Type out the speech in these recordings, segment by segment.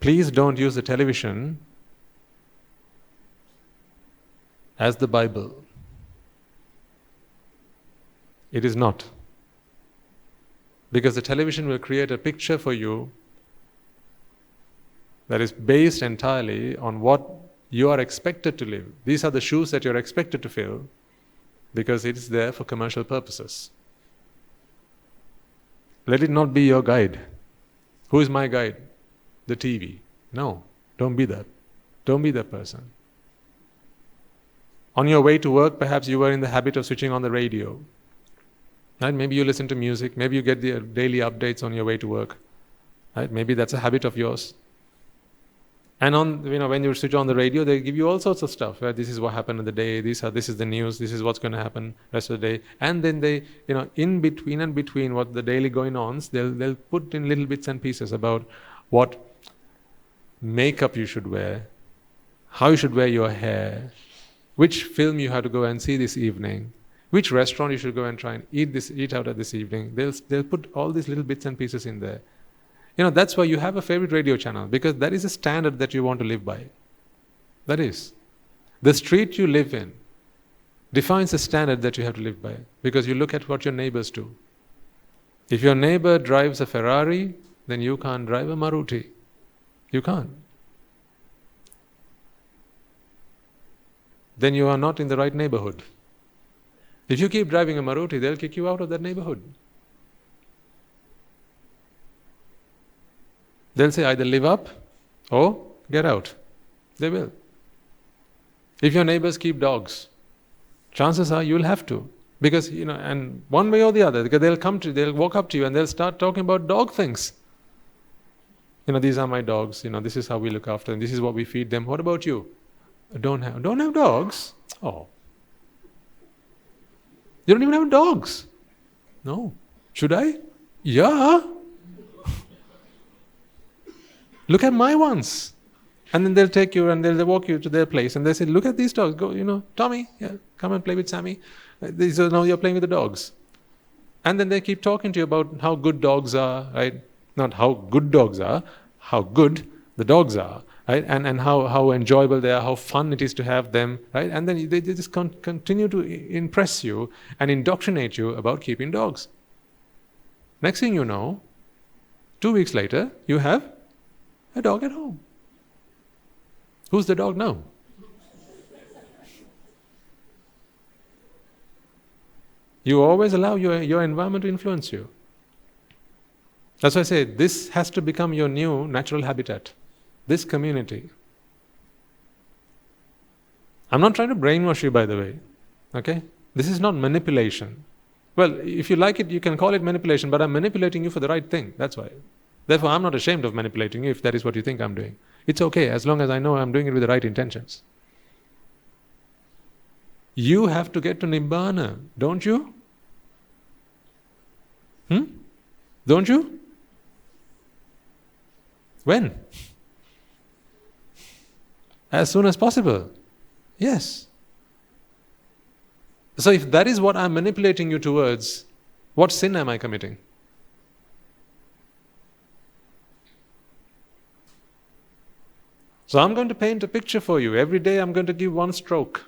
Please don't use the television as the Bible. It is not. Because the television will create a picture for you that is based entirely on what you are expected to live. These are the shoes that you're expected to fill because it is there for commercial purposes. Let it not be your guide. Who is my guide? The TV. No, don't be that. Don't be that person. On your way to work, perhaps you were in the habit of switching on the radio. Right? Maybe you listen to music, maybe you get the daily updates on your way to work. Right? Maybe that's a habit of yours. And when you switch on the radio, they give you all sorts of stuff. Right? This is what happened in the day. This is the news. This is what's going to happen rest of the day. And then they, in between what the daily going ons, they'll put in little bits and pieces about what makeup you should wear, how you should wear your hair, which film you have to go and see this evening, which restaurant you should go and try and eat out at this evening. They'll put all these little bits and pieces in there. That's why you have a favorite radio channel, because that is a standard that you want to live by. That is. The street you live in defines a standard that you have to live by, because you look at what your neighbors do. If your neighbor drives a Ferrari, then you can't drive a Maruti. You can't. Then you are not in the right neighborhood. If you keep driving a Maruti, they'll kick you out of that neighborhood. They'll say either live up or get out. They will. If your neighbors keep dogs, chances are you'll have to. Because, and one way or the other, because they'll walk up to you and they'll start talking about dog things. These are my dogs, this is how we look after them, this is what we feed them. What about you? Don't have dogs? Oh. You don't even have dogs? No. Should I? Yeah. Look at my ones. And then they'll take you and they'll walk you to their place and they say, look at these dogs. Go, Tommy, come and play with Sammy. Now you're playing with the dogs. And then they keep talking to you about how good dogs are, right? Not how good dogs are, how good the dogs are, right? And how enjoyable they are, how fun it is to have them, right? And then they just continue to impress you and indoctrinate you about keeping dogs. Next thing you know, 2 weeks later, you have a dog at home. Who's the dog now? You always allow your environment to influence you. That's why I say this has to become your new natural habitat. This community. I'm not trying to brainwash you, by the way. Okay? This is not manipulation. Well, if you like it, you can call it manipulation, but I'm manipulating you for the right thing. That's why. Therefore, I'm not ashamed of manipulating you if that is what you think I'm doing. It's okay, as long as I know I'm doing it with the right intentions. You have to get to Nibbana, don't you? Don't you? When? As soon as possible. Yes. So if that is what I'm manipulating you towards, what sin am I committing? So I'm going to paint a picture for you. Every day I'm going to give one stroke.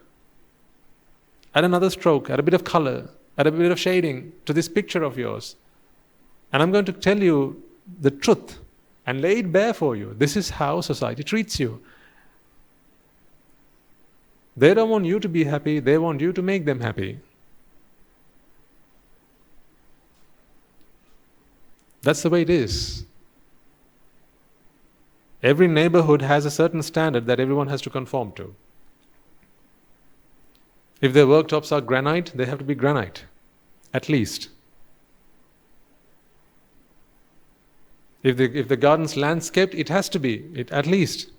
Add another stroke, add a bit of color, add a bit of shading to this picture of yours. And I'm going to tell you the truth and lay it bare for you. This is how society treats you. They don't want you to be happy, they want you to make them happy. That's the way it is. Every neighborhood has a certain standard that everyone has to conform to. If their worktops are granite, they have to be granite, at least. If the garden's landscaped, it has to be, at least.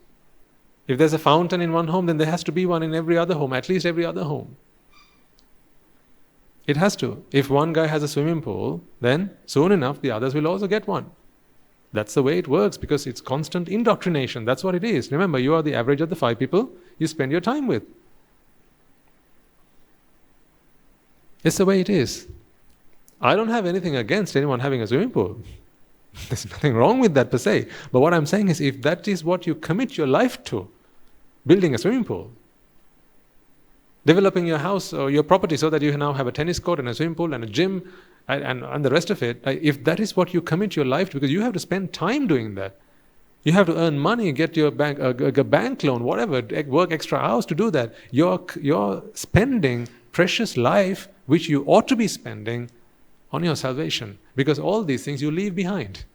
If there's a fountain in one home, then there has to be one in every other home, at least every other home. It has to. If one guy has a swimming pool, then soon enough the others will also get one. That's the way it works, because it's constant indoctrination. That's what it is. Remember, you are the average of the 5 people you spend your time with. It's the way it is. I don't have anything against anyone having a swimming pool. There's nothing wrong with that per se. But what I'm saying is, if that is what you commit your life to, building a swimming pool, developing your house or your property so that you now have a tennis court and a swimming pool and a gym and the rest of it, if that is what you commit your life to, because you have to spend time doing that. You have to earn money, get your a bank loan, whatever, work extra hours to do that. You're spending precious life, which you ought to be spending on your salvation, because all these things you leave behind.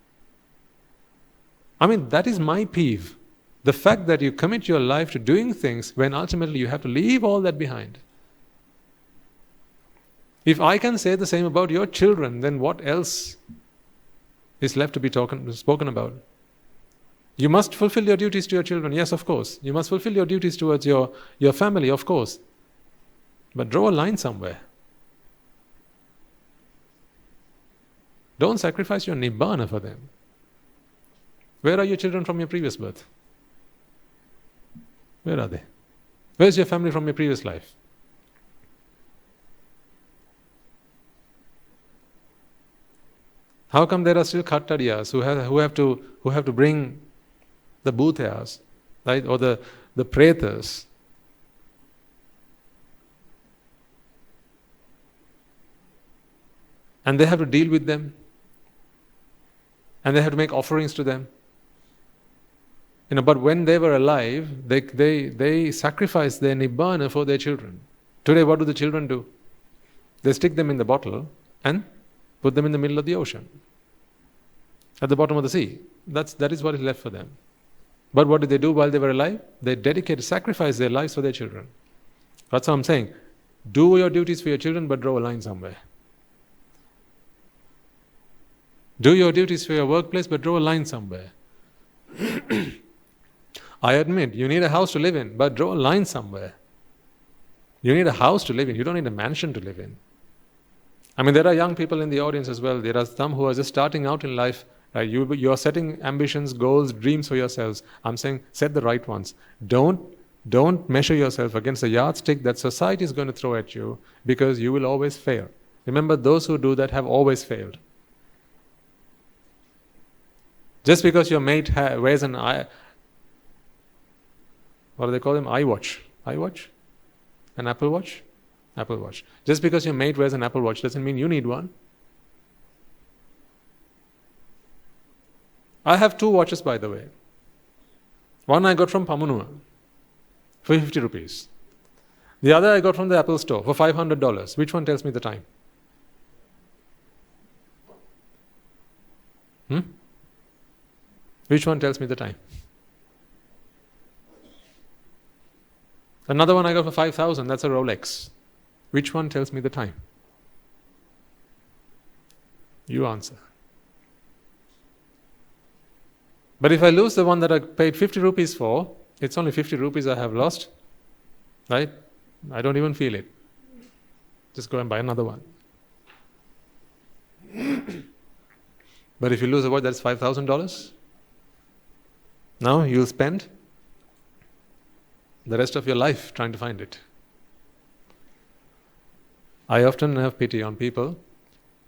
I mean, that is my peeve. The fact that you commit your life to doing things when ultimately you have to leave all that behind. If I can say the same about your children, then what else is left to be spoken about? You must fulfill your duties to your children, yes, of course. You must fulfill your duties towards your family, of course. But draw a line somewhere. Don't sacrifice your nibbana for them. Where are your children from your previous birth? Where are they? Where's your family from your previous life? How come there are still Khattariyas who have to bring the Bhutayas, right, or the Pretas? And they have to deal with them. And they have to make offerings to them. But when they were alive, they sacrificed their nibbana for their children. Today, what do the children do? They stick them in the bottle and put them in the middle of the ocean, at the bottom of the sea. That is what is left for them. But what did they do while they were alive? They sacrificed their lives for their children. That's what I'm saying. Do your duties for your children, but draw a line somewhere. Do your duties for your workplace, but draw a line somewhere. I admit, you need a house to live in, but draw a line somewhere. You need a house to live in. You don't need a mansion to live in. I mean, there are young people in the audience as well. There are some who are just starting out in life. You are setting ambitions, goals, dreams for yourselves. I'm saying, set the right ones. Don't measure yourself against the yardstick that society is going to throw at you, because you will always fail. Remember, those who do that have always failed. Just because your mate wears an what do they call them? iWatch. iWatch? An Apple Watch? Apple Watch. Just because your mate wears an Apple Watch doesn't mean you need one. I have 2 watches, by the way. One I got from Pamunua for 50 rupees. The other I got from the Apple store for $500. Which one tells me the time? Which one tells me the time? Another one I got for 5,000, that's a Rolex. Which one tells me the time? You answer. But if I lose the one that I paid 50 rupees for, it's only 50 rupees I have lost, right? I don't even feel it. Just go and buy another one. But if you lose a watch that's $5,000, now you'll spend the rest of your life trying to find it. I often have pity on people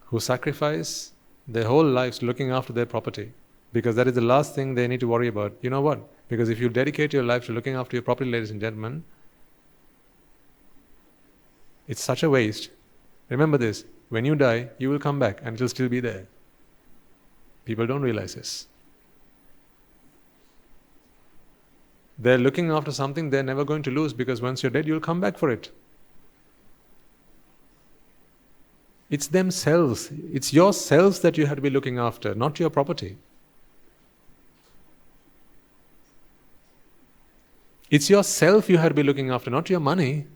who sacrifice their whole lives looking after their property, because that is the last thing they need to worry about. You know what? Because if you dedicate your life to looking after your property, ladies and gentlemen, it's such a waste. Remember this, when you die, you will come back and it will still be there. People don't realize this. They're looking after something they're never going to lose, because once you're dead, you'll come back for it. It's themselves. It's yourselves that you have to be looking after, not your property. It's yourself you have to be looking after, not your money.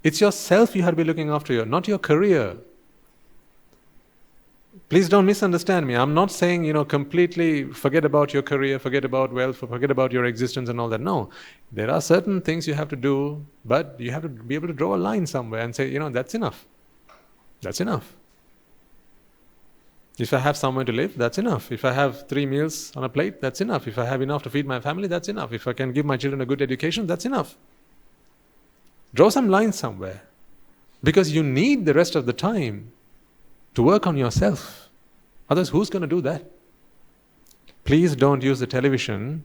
It's yourself you have to be looking after, not your career. Please don't misunderstand me. I'm not saying, completely forget about your career, forget about wealth, forget about your existence and all that. No. There are certain things you have to do, but you have to be able to draw a line somewhere and say, that's enough. That's enough. If I have somewhere to live, that's enough. If I have 3 meals on a plate, that's enough. If I have enough to feed my family, that's enough. If I can give my children a good education, that's enough. Draw some lines somewhere. Because you need the rest of the time to work on yourself. Otherwise, who's going to do that? Please don't use the television